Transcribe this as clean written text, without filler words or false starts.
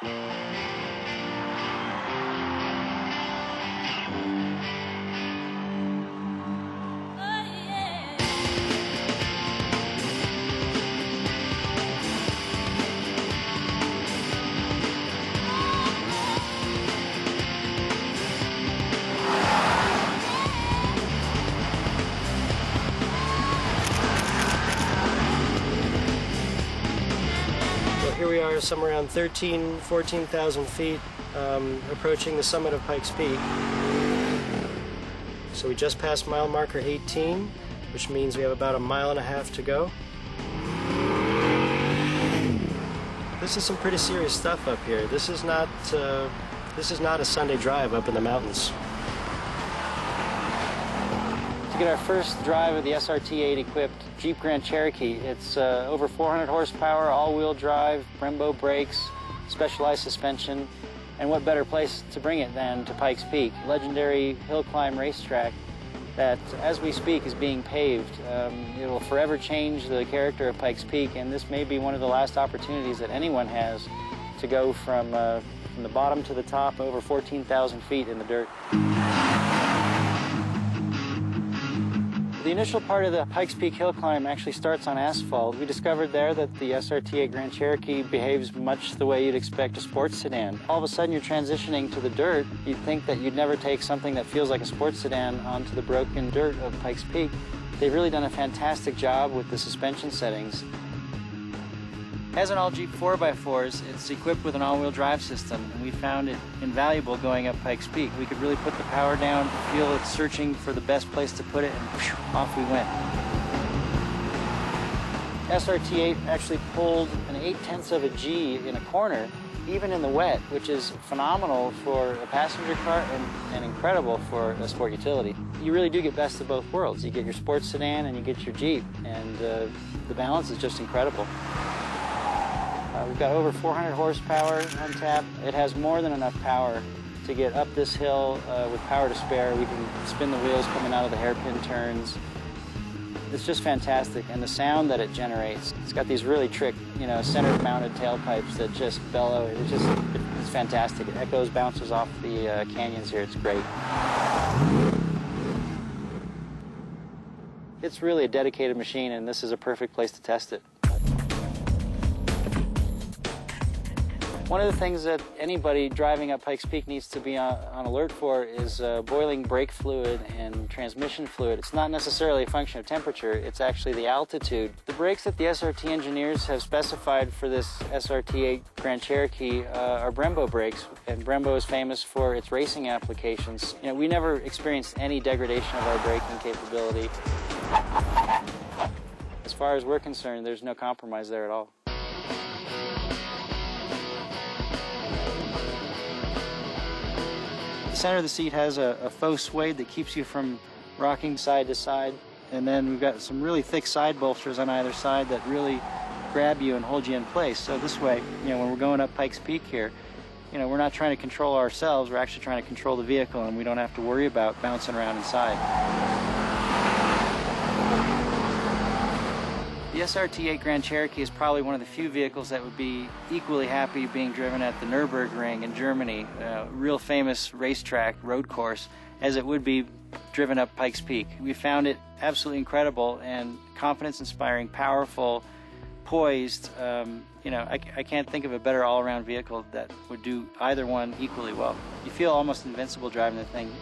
Here we are, somewhere around 14,000 feet, approaching the summit of Pikes Peak. So we just passed mile marker 18, which means we have about a mile and a half to go. This is some pretty serious stuff up here. This is not a Sunday drive up in the mountains. To get our first drive of the SRT8 equipped Jeep Grand Cherokee, it's over 400 horsepower, all-wheel drive, Brembo brakes, specialized suspension, and what better place to bring it than to Pikes Peak, legendary hill climb racetrack that, as we speak, is being paved. It will forever change the character of Pikes Peak, and this may be one of the last opportunities that anyone has to go from the bottom to the top, over 14,000 feet in the dirt. The initial part of the Pikes Peak hill climb actually starts on asphalt. We discovered there that the SRT8 Grand Cherokee behaves much the way you'd expect a sports sedan. All of a sudden you're transitioning to the dirt. You'd think that you'd never take something that feels like a sports sedan onto the broken dirt of Pikes Peak. They've really done a fantastic job with the suspension settings. As in all Jeep 4x4s, it's equipped with an all-wheel drive system, and we found it invaluable going up Pikes Peak. We could really put the power down, feel it searching for the best place to put it, and whoosh, off we went. SRT8 actually pulled an 0.8 of a G in a corner, even in the wet, which is phenomenal for a passenger car and incredible for a sport utility. You really do get best of both worlds. You get your sports sedan and you get your Jeep, and the balance is just incredible. We've got over 400 horsepower on tap. It has more than enough power to get up this hill with power to spare. We can spin the wheels coming out of the hairpin turns. It's just fantastic, and the sound that it generates. It's got these really trick, center-mounted tailpipes that just bellow. It's fantastic. It echoes, bounces off the canyons here. It's great. It's really a dedicated machine, and this is a perfect place to test it. One of the things that anybody driving up Pikes Peak needs to be on alert for is boiling brake fluid and transmission fluid. It's not necessarily a function of temperature, it's actually the altitude. The brakes that the SRT engineers have specified for this SRT8 Grand Cherokee are Brembo brakes, and Brembo is famous for its racing applications. We never experienced any degradation of our braking capability. As far as we're concerned, there's no compromise there at all. The center of the seat has a faux suede that keeps you from rocking side to side, and then we've got some really thick side bolsters on either side that really grab you and hold you in place. So this way, when we're going up Pikes Peak here, we're not trying to control ourselves, we're actually trying to control the vehicle, and we don't have to worry about bouncing around inside. The SRT8 Grand Cherokee is probably one of the few vehicles that would be equally happy being driven at the Nürburgring in Germany, a real famous racetrack, road course, as it would be driven up Pikes Peak. We found it absolutely incredible and confidence-inspiring, powerful, poised. I can't think of a better all-around vehicle that would do either one equally well. You feel almost invincible driving the thing.